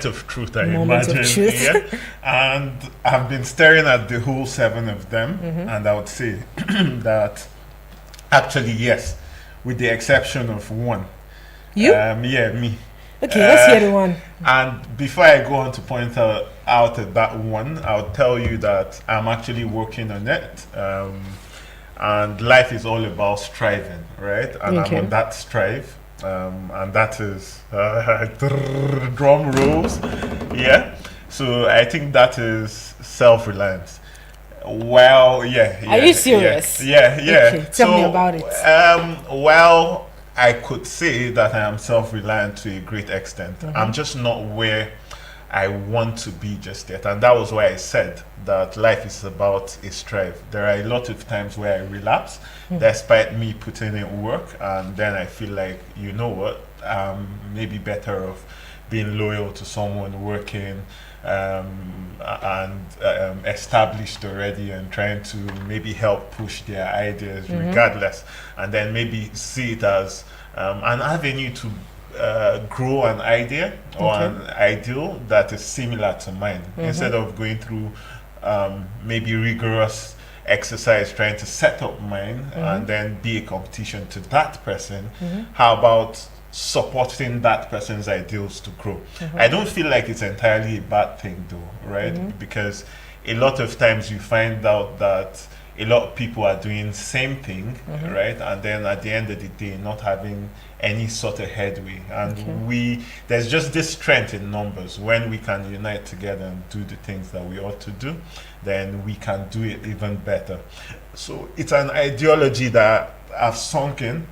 of truth, I Moment of imagine. truth. Yeah. And I've been staring at the whole 7 of them, and I would say that actually, yes, with the exception of one. You? Yeah, me. Okay, let's hear the one. And before I go on to point out at that one, I'll tell you that I'm actually working on it. And life is all about striving, right? And Okay. I'm on that strive. And that is drum rolls. Yeah. So I think that is self-reliance. Well, yeah. Are you serious? Yeah. Okay, tell me about it. Well, I could say that I am self-reliant to a great extent. I'm just not where I want to be just yet. And that was why I said that life is about a strive. There are a lot of times where I relapse, despite me putting in work, and then I feel like, you know what, maybe better off being loyal to someone working and established already and trying to maybe help push their ideas regardless, and then maybe see it as an avenue to grow an idea or an ideal that is similar to mine, instead of going through maybe rigorous exercise trying to set up mine and then be a competition to that person. How about supporting that person's ideals to grow? I don't feel like it's entirely a bad thing though, right? Because a lot of times you find out that a lot of people are doing same thing, right? And then at the end of the day, not having any sort of headway. And there's just this strength in numbers. When we can unite together and do the things that we ought to do, then we can do it even better. So it's an ideology that I've sunk in,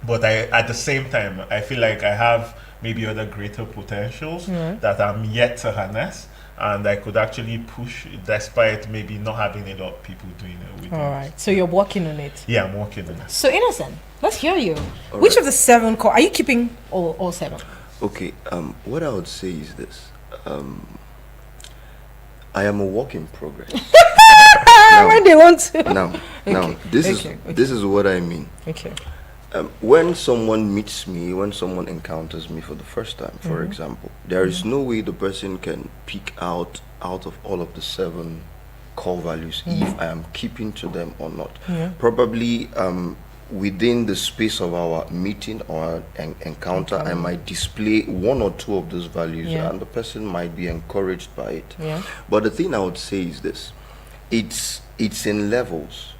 but at the same time, I feel like I have maybe other greater potentials that I'm yet to harness, and I could actually push despite maybe not having a lot of people doing it with me. All right, so you're working on it. Yeah, I'm working on it. So Innocent, let's hear you. All Which right. of the 7 are you keeping all 7? Okay, what I would say is this. I am a work in progress. When they want to. Now, this is what I mean. Okay. When someone meets me, when someone encounters me for the first time, for example, there is no way the person can pick out of all of the 7 core values if I am keeping to them or not. Probably within the space of our meeting or encounter, I might display 1 or 2 of those values, and the person might be encouraged by it. But the thing I would say is this: it's in levels.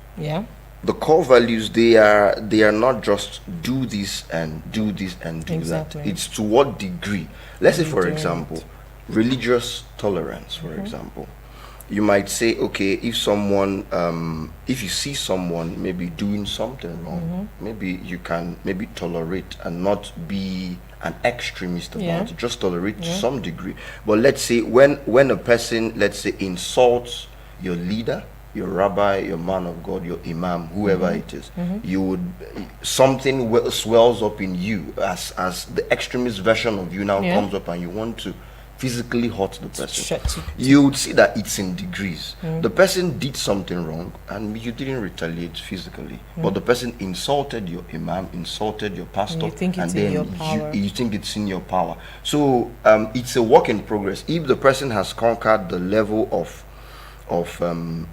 The core values, they are not just do this and do this and do Exactly. that. It's to what degree. Let's say, for doing example, religious tolerance, for example. You might say, okay, if you see someone maybe doing something wrong, maybe you can maybe tolerate and not be an extremist about it, just tolerate to some degree. But let's say when a person, let's say, insults your leader, your rabbi, your man of God, your imam, whoever it is, you would, something swells up in you as the extremist version of you now comes up, and you want to physically hurt the person. You would see that it's in degrees. The person did something wrong and you didn't retaliate physically, but the person insulted your imam, insulted your pastor, You think and it's in then your power. you think it's in your power. So it's a work in progress. If the person has conquered the level of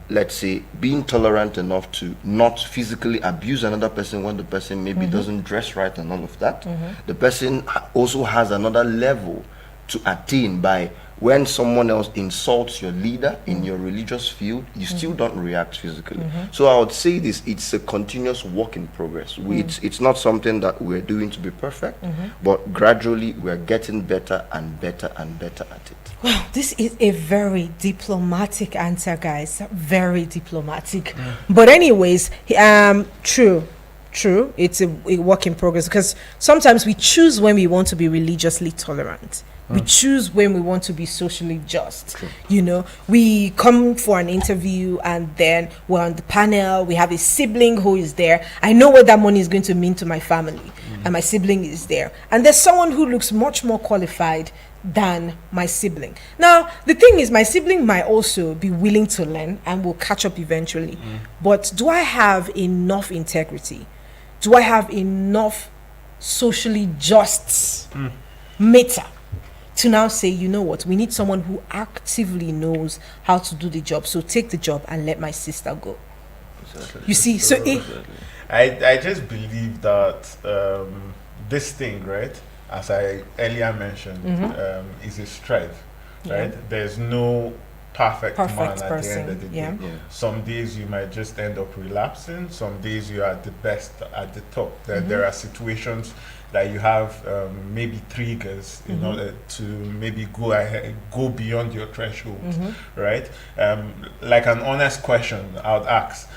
let's say being tolerant enough to not physically abuse another person when the person maybe doesn't dress right and all of that, the person also has another level to attain by when someone else insults your leader in your religious field, you still don't react physically. So I would say this: it's a continuous work in progress. It's not something that we're doing to be perfect, but gradually we're getting better and better and better at it. Wow, this is a very diplomatic answer, guys. Very diplomatic. But anyways, true. It's a work in progress, because sometimes we choose when we want to be religiously tolerant. We choose when we want to be socially just. You know, we come for an interview and then we're on the panel. We have a sibling who is there. I know what that money is going to mean to my family, and my sibling is there. And there's someone who looks much more qualified than my sibling. Now, the thing is, my sibling might also be willing to learn and will catch up eventually. But do I have enough integrity? Do I have enough socially just meter to now say, you know what, we need someone who actively knows how to do the job. So take the job and let my sister go. Exactly. You see, so it, Exactly. I just believe that this thing, right, as I earlier mentioned, is a strive, right? Yeah. There's no perfect man Perfect at person, the end of the yeah. day. Yeah. Some days you might just end up relapsing. Some days you are the best at the top. There are situations that you have maybe triggers in order to maybe go ahead, go beyond your threshold, right? Like an honest question I would ask: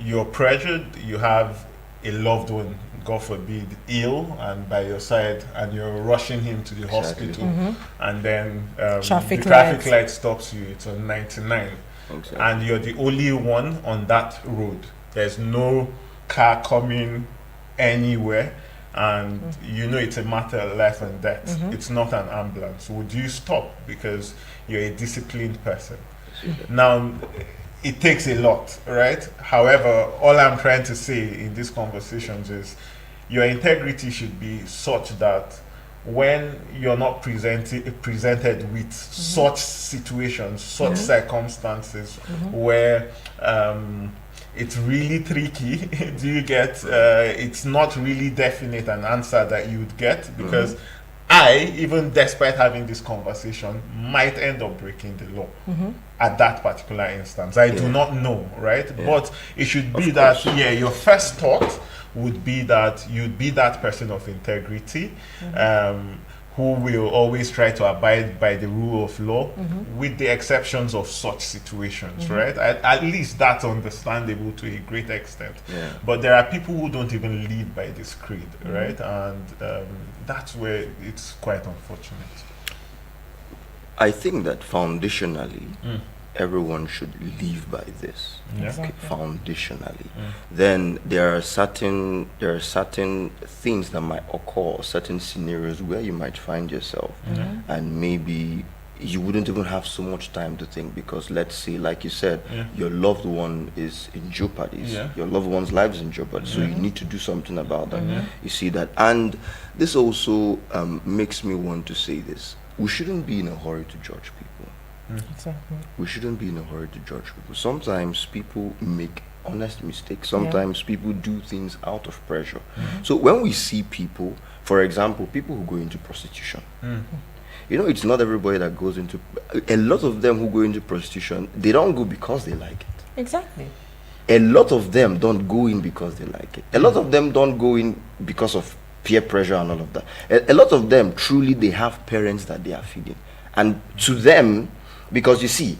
you're pressured. You have a loved one, God forbid, ill and by your side, and you're rushing him to the Exactly. hospital, and then Traffic the traffic lights. light stops you. It's on 99, Exactly. and you're the only one on that road. There's no car coming anywhere, and you know it's a matter of life and death. It's not an ambulance. Would you stop because you're a disciplined person? Now, it takes a lot, right? However, all I'm trying to say in these conversations is your integrity should be such that when you're not presented with such situations, such circumstances where it's really tricky, do you get, it's not really definite an answer that you would get, because I, even despite having this conversation, might end up breaking the law at that particular instance. I do not know, right? But it should be that, your first thought would be that you'd be that person of integrity, who will always try to abide by the rule of law, with the exceptions of such situations, right? At least that's understandable to a great extent. Yeah. But there are people who don't even live by this creed, right? And that's where it's quite unfortunate. I think that foundationally, everyone should live by this. Yeah. Exactly. Foundationally, then there are certain things that might occur, certain scenarios where you might find yourself, and maybe you wouldn't even have so much time to think, because let's say, like you said, your loved one is in jeopardy. Your loved one's life is in jeopardy, so you need to do something about that. You see that, and this also makes me want to say this: we shouldn't be in a hurry to judge people. Exactly. We shouldn't be in a hurry to judge people. Sometimes people make honest mistakes. Sometimes people do things out of pressure. So when we see people, for example, people who go into prostitution, you know, it's not everybody that goes into. A lot of them who go into prostitution, they don't go because they like it. Exactly. A lot of them don't go in because they like it. A lot of them don't go in because of peer pressure and all of that. A lot of them, truly, they have parents that they are feeding. And to them, because you see,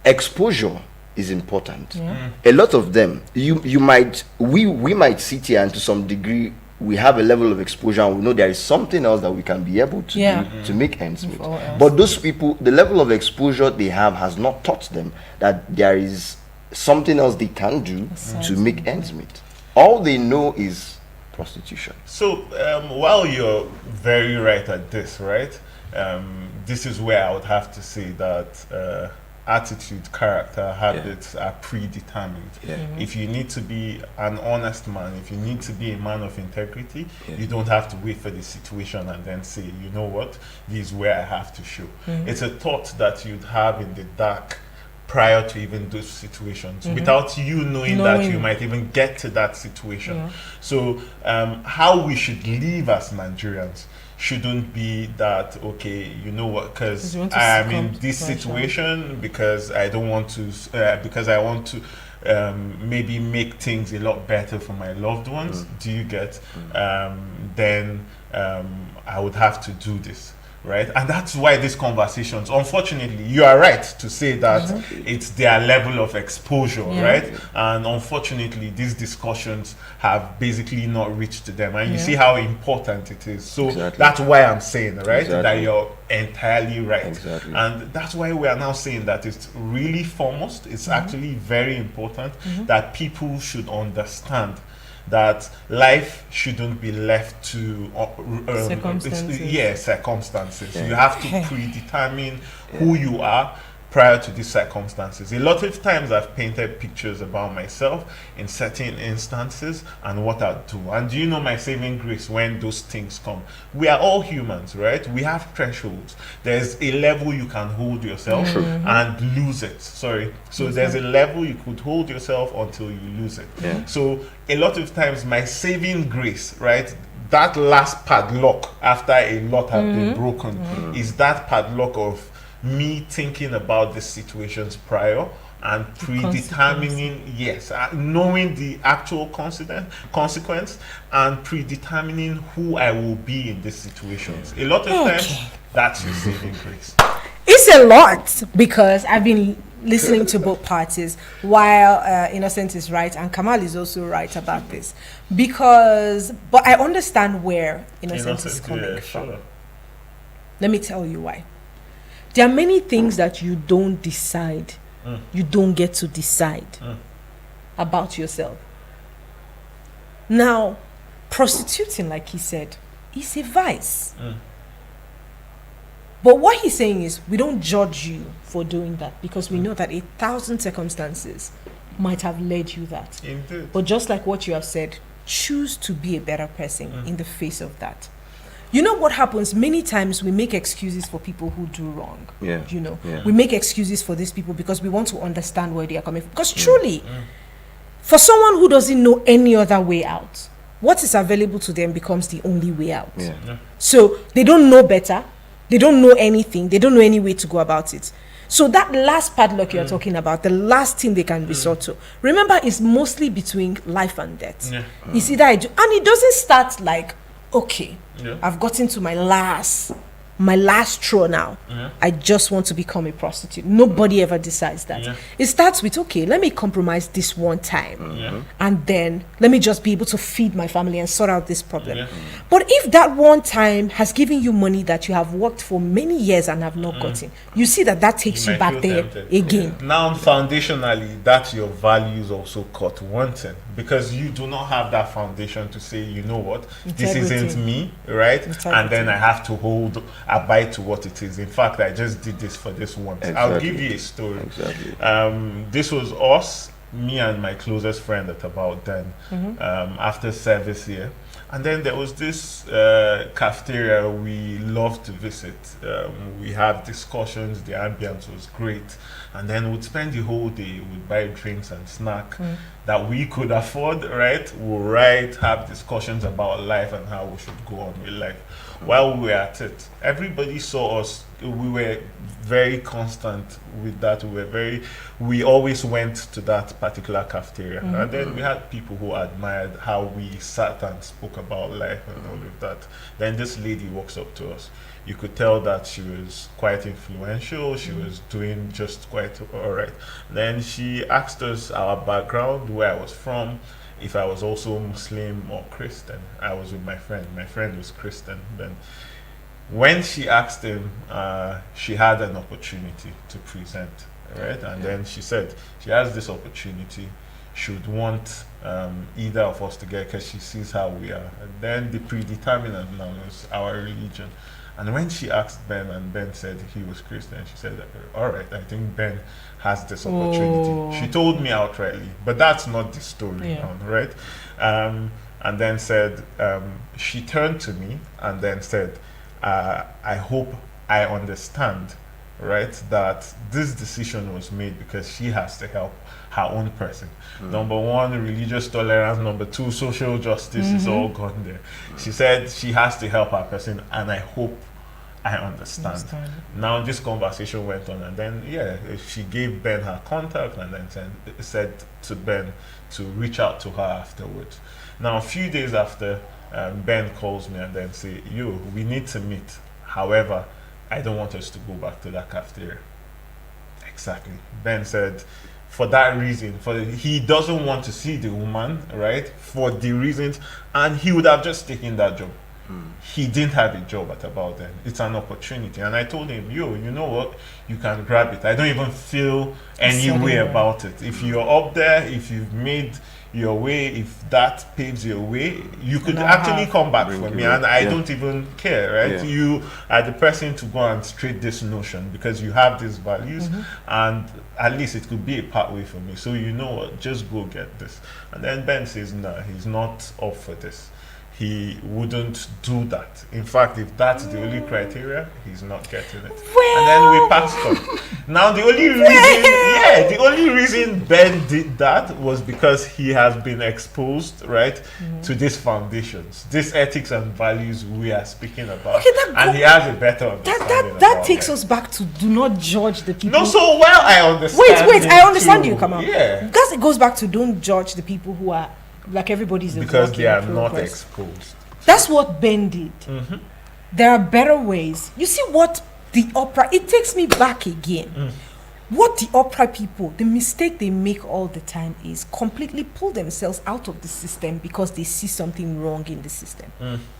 exposure is important. A lot of them, we might sit here, and to some degree we have a level of exposure, and we know there is something else that we can be able to do to make ends meet. But those people, the level of exposure they have has not taught them that there is something else they can do to make ends meet. All they know is prostitution. So while you're very right at this, right? This is where I would have to say that attitude, character, habits are predetermined. If you need to be an honest man, if you need to be a man of integrity, you don't have to wait for the situation and then say, you know what, this is where I have to show. It's a thought that you'd have in the dark prior to even those situations, without you knowing that you might even get to that situation. So how we should live as Nigerians shouldn't be that, okay, you know what, because I'm in this situation because I don't want to, because I want to maybe make things a lot better for my loved ones. Do you get? Then I would have to do this. Right, and that's why these conversations, unfortunately, you are right to say that it's their level of exposure, right? And unfortunately, these discussions have basically not reached to them, and you see how important it is. So that's why I'm saying, right, that you're entirely right, and that's why we are now saying that it's really foremost. It's actually very important that people should understand that life shouldn't be left to circumstances. circumstances. You have to predetermine who you are, prior to these circumstances. A lot of times I've painted pictures about myself in certain instances and what I do. And do you know my saving grace when those things come? We are all humans, right? We have thresholds. There's a level you can hold yourself and lose it. Sorry. So there's a level you could hold yourself until you lose it. Yeah. So a lot of times my saving grace, right? That last padlock after a lot have been broken is that padlock of me thinking about the situations prior and predetermining, knowing the actual consequence and predetermining who I will be in these situations. A lot of times, that's your saving grace. It's a lot because I've been listening to both parties while Innocent is right and Kamal is also right about this but I understand where Innocent is coming from. Sure. Let me tell you why. There are many things that you don't decide. You don't get to decide about yourself. Now, prostituting, like he said, is a vice. But what he's saying is, we don't judge you for doing that because we know that 1,000 circumstances might have led you that. Indeed. But just like what you have said, choose to be a better person in the face of that. You know what happens? Many times we make excuses for people who do wrong. Yeah. You know, Yeah. we make excuses for these people because we want to understand where they are coming from. Because truly, for someone who doesn't know any other way out, what is available to them becomes the only way out. Yeah. So they don't know better. They don't know anything. They don't know any way to go about it. So that last padlock you're talking about, the last thing they can resort to, remember, is mostly between life and death. Yeah. It's either I do, and it doesn't start like, okay, Yeah. I've gotten to my last straw now. I just want to become a prostitute. Nobody ever decides that. Yeah. It starts with, okay, let me compromise this one time. Yeah. And then let me just be able to feed my family and sort out this problem. Yeah. But if that one time has given you money that you have worked for many years and have not gotten, you see that takes you might back feel there tempted. again. Now, foundationally, that's your values also caught wanting because you do not have that foundation to say, you know what, this Integrity. isn't me, right? And Integrity. then I have to abide to what it is. In fact, I just did this for this once. I'll Exactly. give you a story. Exactly. This was us, me and my closest friend at about then, after service here. And then there was this cafeteria we loved to visit. We had discussions, the ambience was great. And then we'd spend the whole day, we'd buy drinks and snack that we could afford, right? We'll write, have discussions about life and how we should go on with life. While we were at it, everybody saw us. We were very constant with that. We always went to that particular cafeteria. And then we had people who admired how we sat and spoke about life and all of that. Then this lady walks up to us. You could tell that she was quite influential. She was doing just quite all right. Then she asked us our background, where I was from, if I was also Muslim or Christian. I was with my friend. My friend was Christian. Then when she asked him, she had an opportunity to present, right? And then she said she has this opportunity. She would want either of us to get, because she sees how we are. And then the predeterminant now is our religion. And when she asked Ben, and Ben said he was Christian, she said, all right, I think Ben has this opportunity. She told me outrightly, but that's not the story, Yeah. right? And then said, she turned to me and then said, I hope I understand, right, that this decision was made because she has to help her own person. Number one, religious tolerance. Number two, social justice is all gone there. She said she has to help her person, and I hope I understand. Now this conversation went on, and then she gave Ben her contact, and then said to Ben to reach out to her afterwards. Now a few days after, Ben calls me and then say, "Yo, we need to meet. However, I don't want us to go back to that cafeteria." Exactly. Ben said, for that reason, he doesn't want to see the woman, right? For the reasons, and he would have just taken that job. He didn't have a job at about then. It's an opportunity. And I told him, yo, you know what? You can grab it. I don't even feel any way about it. If you're up there, if you've made your way, if that paves your way, you could And I actually have. come back Bring for you me, up, and I yeah. don't even care, right? Yeah. You are the person to go and straight this notion because you have these values, and at least it could be a pathway for me. So you know what, just go get this. And then Ben says, no, he's not up for this. He wouldn't do that. In fact, if that's the only criteria, he's not getting it. And then we passed on. Now the only reason Ben did that was because he has been exposed, right, to these foundations, these ethics and values we are speaking about, Okay, that and go- he has a better understanding. That about takes them. us back to do not judge the people. No, so while I understand. Wait, it I understand too, you, Kamal. Yeah, Because it goes back to don't judge the people who are like everybody's a because work they in are not progress. exposed. That's what Ben did. There are better ways. You see what the opera, it takes me back again. What the opera people, the mistake they make all the time is completely pull themselves out of the system because they see something wrong in the system.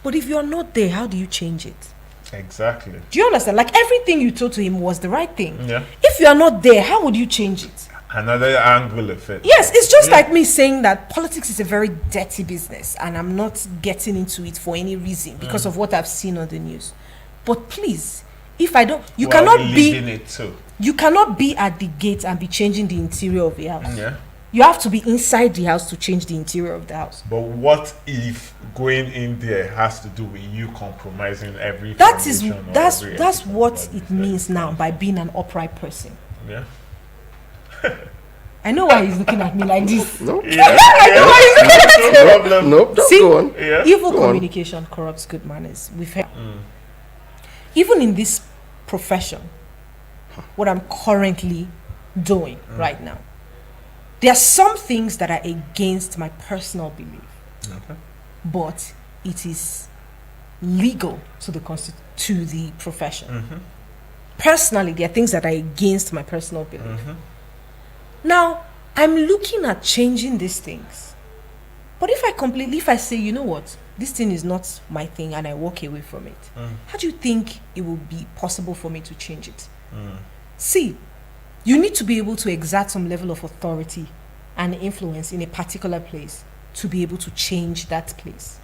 But if you're not there, how do you change it? Exactly. Do you understand? Like everything you told to him was the right thing. Yeah. If you are not there, how would you change it? Another angle of it. Yes, it's just like me saying that politics is a very dirty business and I'm not getting into it for any reason because of what I've seen on the news. But please, if I don't, you While cannot leading be, it too. you cannot be at the gate and be changing the interior of the house. Yeah. You have to be inside the house to change the interior of the house. But what if going in there has to do with you compromising every That is foundation or that's every that's ethical what value it that means you now have? by being an upright person. Yeah. I know why he's looking at me like this. No, Yeah. No problem. nope. Don't See, go on. Yeah. evil Go on. communication corrupts good manners. We've heard. Even in this profession, what I'm currently doing right now, there are some things that are against my personal belief, Okay. but it is legal to the to the profession. Mm-hmm. Personally, there are things that are against my personal belief. Now, I'm looking at changing these things. But if I say, you know what, this thing is not my thing and I walk away from it, how do you think it will be possible for me to change it? See, you need to be able to exert some level of authority and influence in a particular place to be able to change that place.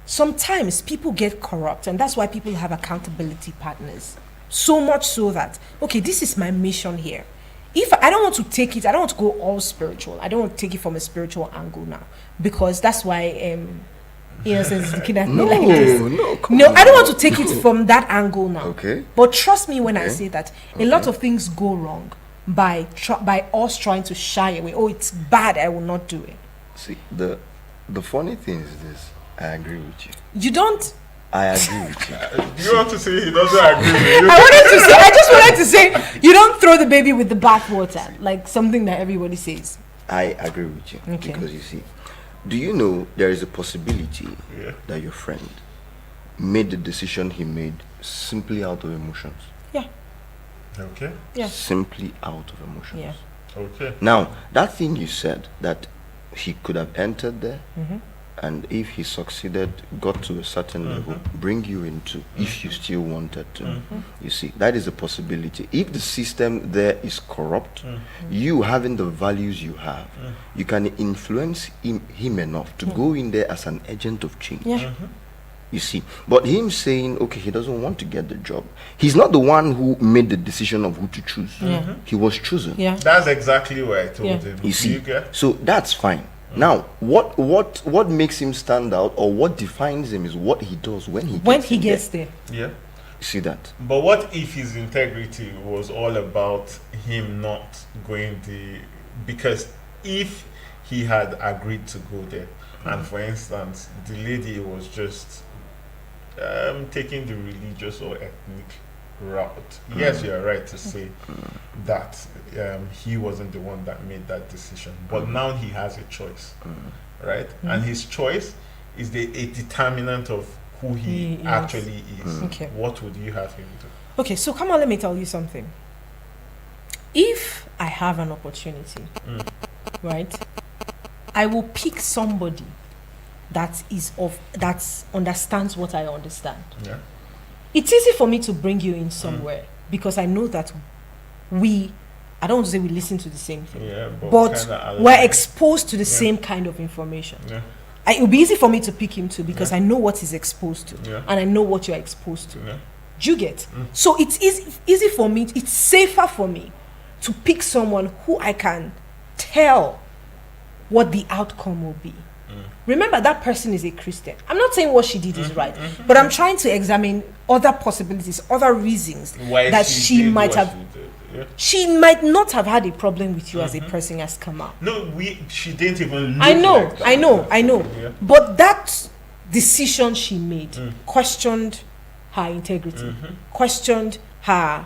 Sometimes people get corrupt, and that's why people have accountability partners. So much so that, okay, this is my mission here. If I don't want to take it, I don't want to go all spiritual. I don't want to take it from a spiritual angle now, because that's why Innocence is looking at me like this. No, I don't want to take it from that angle now. Okay. But trust me when I Okay. say that a lot of things go wrong by us trying to shy away. Oh, it's bad, I will not do it. See, the funny thing is this. I agree with you. You don't. I agree with you. Do you want to say he doesn't agree with you? I just wanted to say, you don't throw the baby with the bathwater, like something that everybody says. I agree with you. Okay. Because you see, do you know there is a possibility Yeah. that your friend made the decision he made simply out of emotions? Yeah, Okay. yeah, Simply out of emotions. yeah. Okay. Now, that thing you said that he could have entered there, Mm-hmm. and if he succeeded, got to a certain level, bring you into, if you still wanted to. You see, that is a possibility. If the system there is corrupt, you having the values you have, you can influence him enough to go in there as an agent of change. Yeah. You see, but him saying, okay, he doesn't want to get the job. He's not the one who made the decision of who to choose. Yeah. He was chosen. Yeah. That's exactly what I told Yeah. him. You see, get? so that's fine. Now, what makes him stand out, or what defines him, is what he does when he gets in there. there. Yeah. You see that? But what if his integrity was all about him not going because if he had agreed to go there, and for instance, the lady was just taking the religious or ethnic route. Yes, you are right to say that he wasn't the one that made that decision, but now he has a choice, right? And his choice is a determinant of who he He is. actually is. Okay. What would you have him do? Okay, so come on, let me tell you something. If I have an opportunity, right, I will pick somebody that understands what I understand. Yeah. It's easy for me to bring you in somewhere because I know that we I don't want to say we listen to the same thing, but but we're exposed to the same kind of information. It would be easy for me to pick him too because I know what he's exposed to, and I know what you're exposed to. Do you get? So it's easy for me. It's safer for me to pick someone who I can tell what the outcome will be. Remember, that person is a Christian. I'm not saying what she did is right, but I'm trying to examine other possibilities, other reasons that she might have. She might not have had a problem with you as a person has come out. No, she didn't even look I know, like that. I know. Yeah. But that decision she made questioned her integrity, questioned her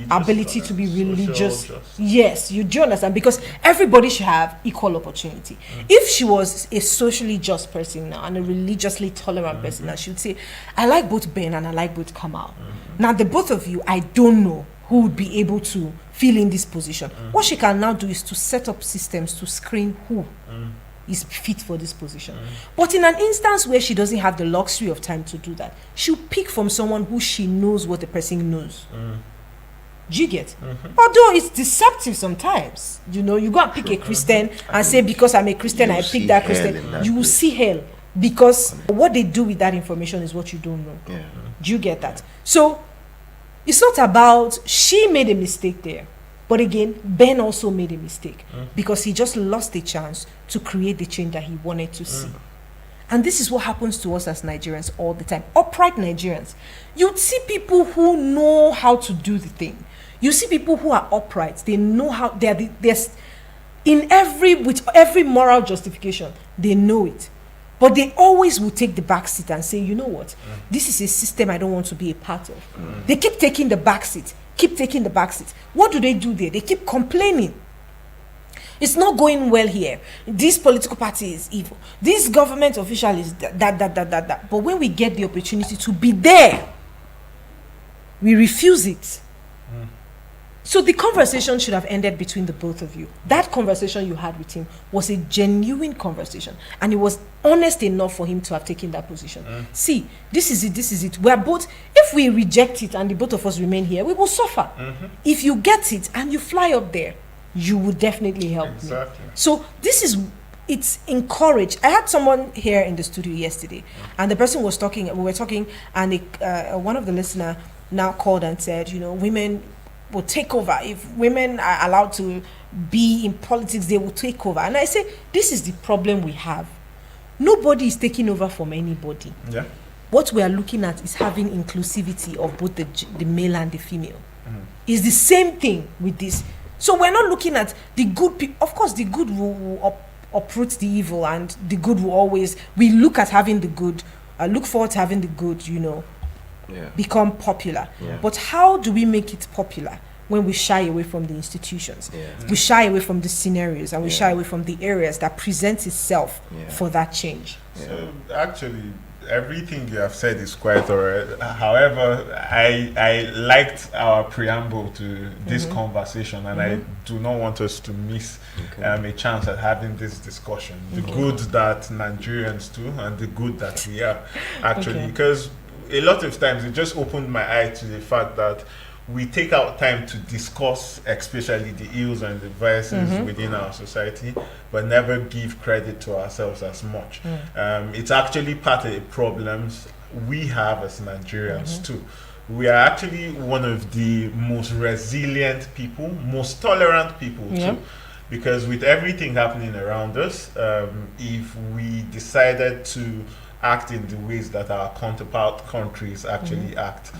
ability to be religious. Yes, you do understand, because everybody should have equal opportunity. If she was a socially just person now and a religiously tolerant person now, she would say, I like both Ben and I like both Kamal. Now the both of you, I don't know who would be able to fill in this position. What she can now do is to set up systems to screen who is fit for this position. But in an instance where she doesn't have the luxury of time to do that, she'll pick from someone who she knows what the person knows. Do you get? Although it's deceptive sometimes. You know, you go and pick a Christian and say, because I'm a Christian, I pick that Christian. You will see hell, because what they do with that information is what you don't know. Do you get that? So it's not about she made a mistake there. But again, Ben also made a mistake because he just lost the chance to create the change that he wanted to see. And this is what happens to us as Nigerians all the time. Upright Nigerians. You'd see people who know how to do the thing. You see people who are upright. They know how, with every moral justification, they know it. But they always will take the back seat and say, you know what, this is a system I don't want to be a part of. They keep taking the back seat. What do they do there? They keep complaining. It's not going well here. This political party is evil. This government official is that. But when we get the opportunity to be there, we refuse it. So the conversation should have ended between the both of you. That conversation you had with him was a genuine conversation, and it was honest enough for him to have taken that position. See, this is it. We are both, if we reject it and the both of us remain here, we will suffer. If you get it and you fly up there, you will definitely help me. So it's encouraged. I had someone here in the studio yesterday, and the person was talking, we were talking, and one of the listeners now called and said, you know, women will take over. If women are allowed to be in politics, they will take over. And I say, this is the problem we have. Nobody is taking over from anybody. What we are looking at is having inclusivity of both the male and the female. It's the same thing with this. So we're not looking at the good people. Of course, the good will uproot the evil, and the good will always, we look at having the good, look forward to having the good, you know, become popular. But how do we make it popular when we shy away from the institutions? We shy away from the scenarios, and we shy away from the areas that presents itself for that change. So actually, everything you have said is quite alright. However, I liked our preamble to this conversation, and I do not want us to miss a chance at having this discussion. The good that Nigerians do and the good that we are, actually, because a lot of times it just opened my eye to the fact that we take out time to discuss especially the ills and the vices within our society, but never give credit to ourselves as much. It's actually part of the problems we have as Nigerians too. We are actually one of the most resilient people, most tolerant people too. Because with everything happening around us, if we decided to act in the ways that our counterpart countries actually act,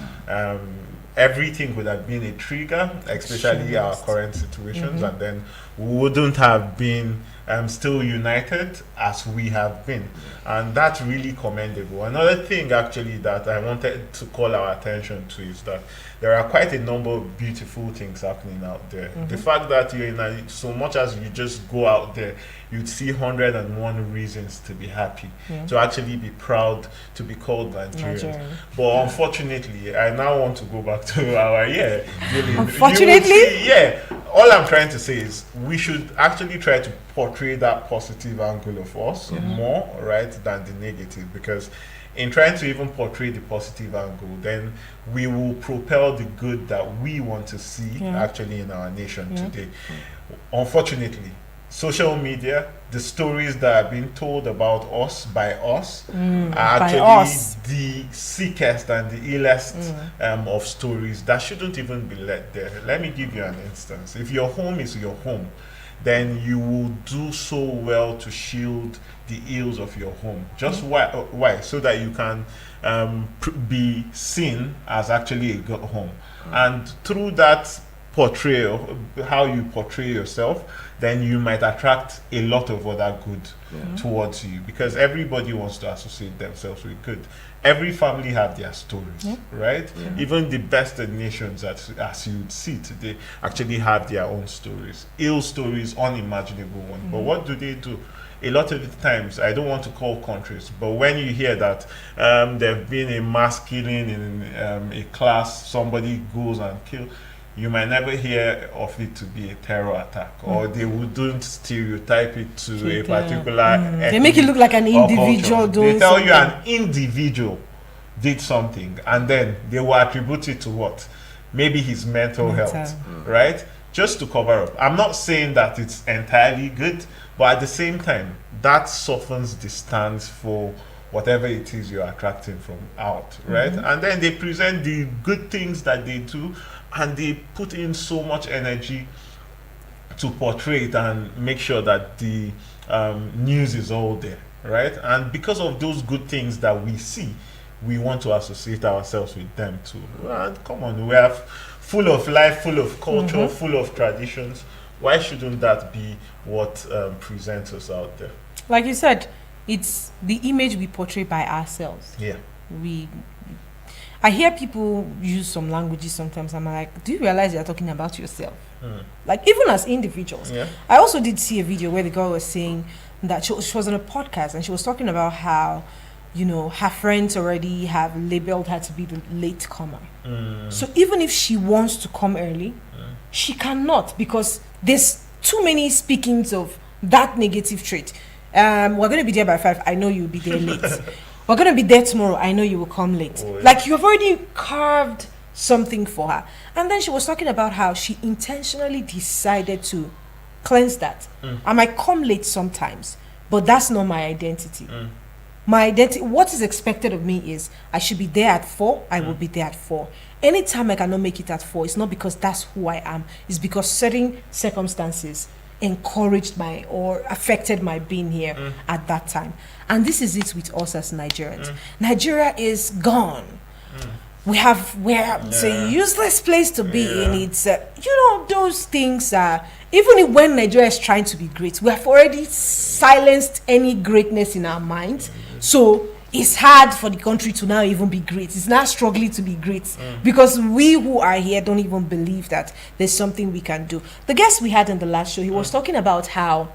everything would have been a trigger, especially our current situations, and then we wouldn't have been still united as we have been, and that's really commendable. Another thing actually that I wanted to call our attention to is that there are quite a number of beautiful things happening out there. The fact that you're in so much as you just go out there, you'd see 101 reasons to be happy, to actually be proud to be called Nigerian. But unfortunately, I now want to go back to our unfortunately, all I'm trying to say is we should actually try to portray that positive angle of us more, right, than the negative, because in trying to even portray the positive angle, then we will propel the good that we want to see actually in our nation today. Unfortunately, social media, the stories that are being told about us by us are actually the sickest and the illest of stories that shouldn't even be let there. Let me give you an instance. If your home is your home, then you will do so well to shield the ills of your home. Just why? So that you can be seen as actually a good home. And through that portrayal, how you portray yourself, then you might attract a lot of other good towards you, because everybody wants to associate themselves with good. Every family have their stories, right? Even the best nations, as you would see today, actually have their own stories. Ill stories, unimaginable ones. But what do? A lot of the times, I don't want to call countries, but when you hear that there have been a mass killing in a class, somebody goes and kills, you might never hear of it to be a terror attack, or they wouldn't stereotype it to a particular they make it look like an individual doing They tell something. you an individual did something, and then they will attribute it to what? Maybe his mental health, right? Just to cover up. I'm not saying that it's entirely good, but at the same time, that softens the stance for whatever it is you're attracting from out, right? And then they present the good things that they do, and they put in so much energy to portray it and make sure that the news is all there, right? And because of those good things that we see, we want to associate ourselves with them too. Well, come on, we are full of life, full of culture, full of traditions. Why shouldn't that be what presents us out there? Like you said, it's the image we portray by ourselves. Yeah. I hear people use some languages sometimes. I'm like, do you realize you're talking about yourself? Like, even as individuals. Yeah. I also did see a video where the girl was saying that she was on a podcast, and she was talking about how, you know, her friends already have labeled her to be the late comer. So even if she wants to come early, she cannot, because there's too many speakings of that negative trait. We're going to be there by 5. I know you'll be there late. We're going to be there tomorrow. I know you will come late. Oh, yeah. Like, you've already carved something for her. And then she was talking about how she intentionally decided to cleanse that. I might come late sometimes, but that's not my identity. My identity, what is expected of me is I should be there at 4. I will be there at 4. Anytime I cannot make it at 4, it's not because that's who I am. It's because certain circumstances encouraged my or affected my being here at that time. And this is it with us as Nigerians. Nigeria is gone. We're it's a useless place to be in. It's those things are, even when Nigeria is trying to be great, we have already silenced any greatness in our minds. So it's hard for the country to now even be great. It's now struggling to be great because we who are here don't even believe that there's something we can do. The guest we had in the last show, he was talking about how,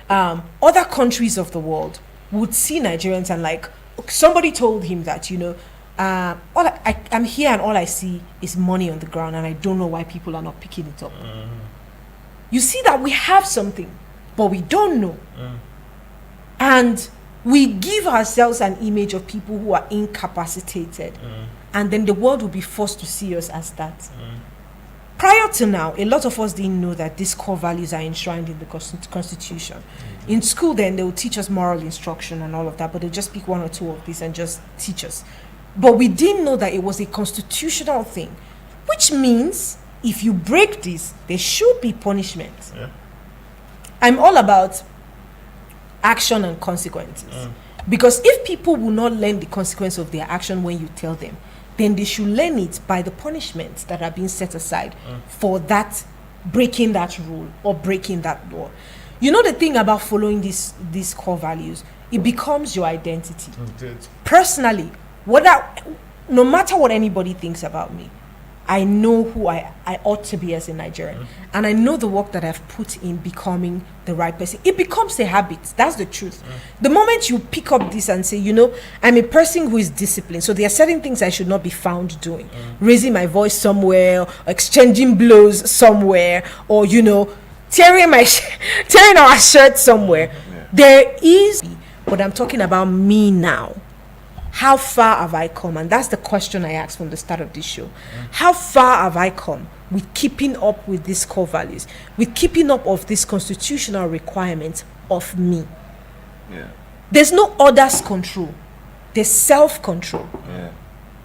other countries of the world would see Nigerians and, like, somebody told him that, I'm here and all I see is money on the ground, and I don't know why people are not picking it up. You see that we have something, but we don't know. And we give ourselves an image of people who are incapacitated, and then the world will be forced to see us as that. Prior to now, a lot of us didn't know that these core values are enshrined in the Constitution. In school, then, they will teach us moral instruction and all of that, but they'll just pick 1 or 2 of these and just teach us. But we didn't know that it was a constitutional thing, which means if you break this, there should be punishment. Yeah. I'm all about action and consequences. Because if people will not learn the consequence of their action when you tell them, then they should learn it by the punishments that are being set aside for that, breaking that rule or breaking that law. You know, the thing about following these core values, it becomes your identity. Personally, no matter what anybody thinks about me, I know who I ought to be as a Nigerian. And I know the work that I've put in becoming the right person. It becomes a habit. That's the truth. The moment you pick up this and say, I'm a person who is disciplined, so there are certain things I should not be found doing. Raising my voice somewhere, or exchanging blows somewhere, or, tearing our shirt somewhere. There is but I'm talking about me now. How far have I come? And that's the question I asked from the start of this show. How far have I come with keeping up with these core values, with keeping up of this constitutional requirement of me? Yeah. There's no others control. There's self-control. Yeah.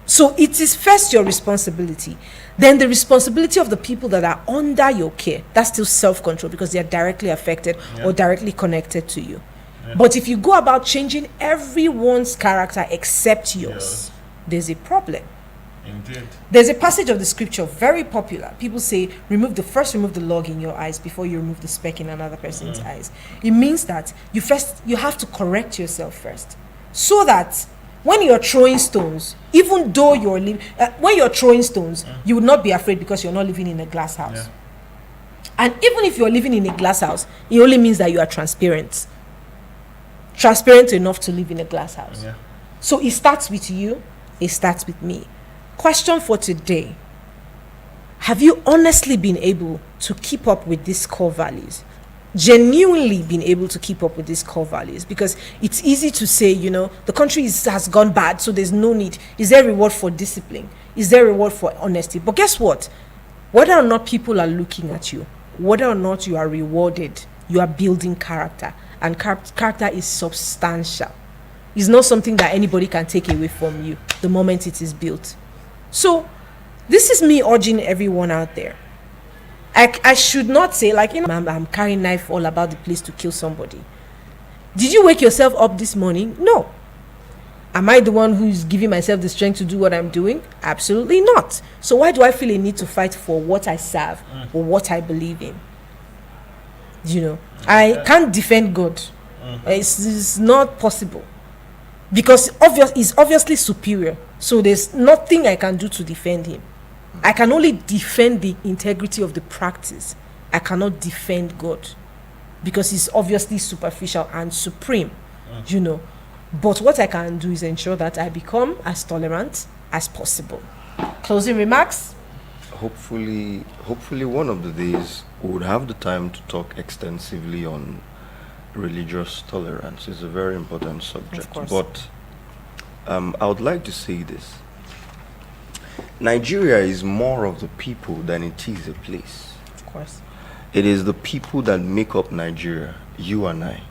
So it is first your responsibility, then the responsibility of the people that are under your care. That's still self-control because they are directly affected or directly connected to you. But if you go about changing everyone's character except yours, there's a problem. Indeed. There's a passage of the scripture, very popular. People say, remove the log in your eyes before you remove the speck in another person's eyes. It means that you have to correct yourself first. So that when you're throwing stones, even though when you're throwing stones, you would not be afraid because you're not living in a glass house. Yeah. And even if you're living in a glass house, it only means that you are transparent. Transparent enough to live in a glass house. Yeah. So it starts with you, it starts with me. Question for today. Have you honestly been able to keep up with these core values? Genuinely been able to keep up with these core values? Because it's easy to say, the country has gone bad, so there's no need. Is there reward for discipline? Is there reward for honesty? But guess what? Whether or not people are looking at you, whether or not you are rewarded, you are building character. And character is substantial. It's not something that anybody can take away from you the moment it is built. So this is me urging everyone out there. I should not say I'm carrying knife all about the place to kill somebody. Did you wake yourself up this morning? No. Am I the one who's giving myself the strength to do what I'm doing? Absolutely not. So why do I feel a need to fight for what I serve or what I believe in? I can't defend God. It's not possible. Because he's obviously superior. So there's nothing I can do to defend him. I can only defend the integrity of the practice. I cannot defend God. Because he's obviously superficial and supreme. But what I can do is ensure that I become as tolerant as possible. Closing remarks? Hopefully one of the days we would have the time to talk extensively on religious tolerance. It's a very important subject. Of course. But I would like to say this. Nigeria is more of the people than it is a place. Of course. It is the people that make up Nigeria, you and I.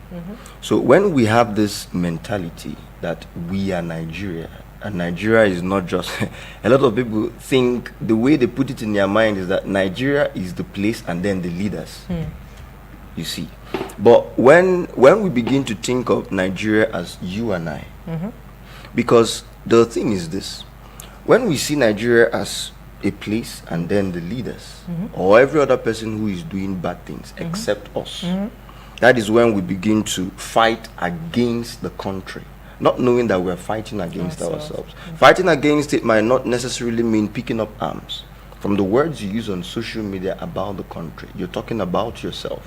So when we have this mentality that we are Nigeria, and Nigeria is not just a lot of people think the way they put it in their mind is that Nigeria is the place and then the leaders. You see. But when we begin to think of Nigeria as you and I, because the thing is this, when we see Nigeria as a place and then the leaders, or every other person who is doing bad things except us, that is when we begin to fight against the country, not knowing that we're fighting against ourselves. Fighting against it might not necessarily mean picking up arms. From the words you use on social media about the country, you're talking about yourself.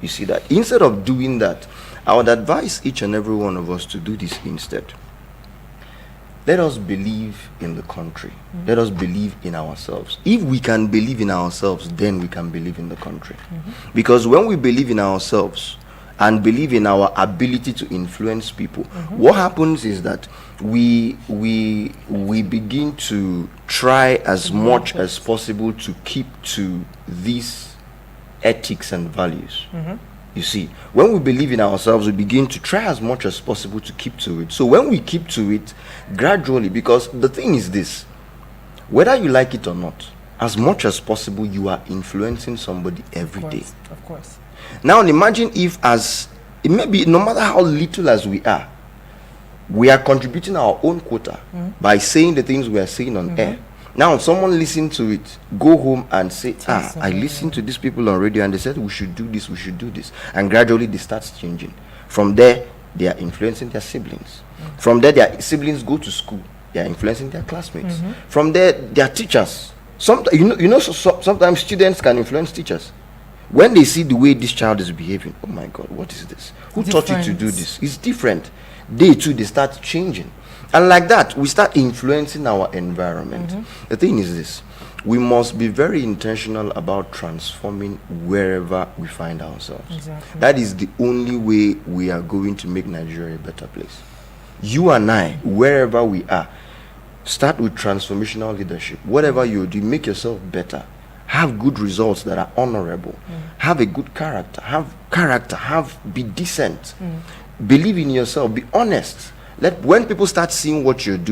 You see that? Instead of doing that, I would advise each and every one of us to do this instead. Let us believe in the country. Let us believe in ourselves. If we can believe in ourselves, then we can believe in the country. Because when we believe in ourselves and believe in our ability to influence people, what happens is that we begin to try as much as possible to keep to these ethics and values. You see, when we believe in ourselves, we begin to try as much as possible to keep to it. So when we keep to it gradually, because the thing is this, whether you like it or not, as much as possible, you are influencing somebody every day. Of course. Now imagine if it may be no matter how little as we are contributing our own quota by saying the things we are saying on air. Now someone listen to it, go home and say, I listened to these people on radio and they said we should do this, and gradually they start changing. From there, they are influencing their siblings. From there, their siblings go to school, they are influencing their classmates. From there, their teachers. Sometimes students can influence teachers. When they see the way this child is behaving, oh my God, what is this? Who taught you to do this? It's different. They too, they start changing. And like that, we start influencing our environment. The thing is this, we must be very intentional about transforming wherever we find ourselves. Exactly. That is the only way we are going to make Nigeria a better place. You and I, wherever we are, start with transformational leadership. Whatever you do, make yourself better. Have good results that are honorable. Have a good character. Be decent. Believe in yourself. Be honest. When people start seeing what you're doing,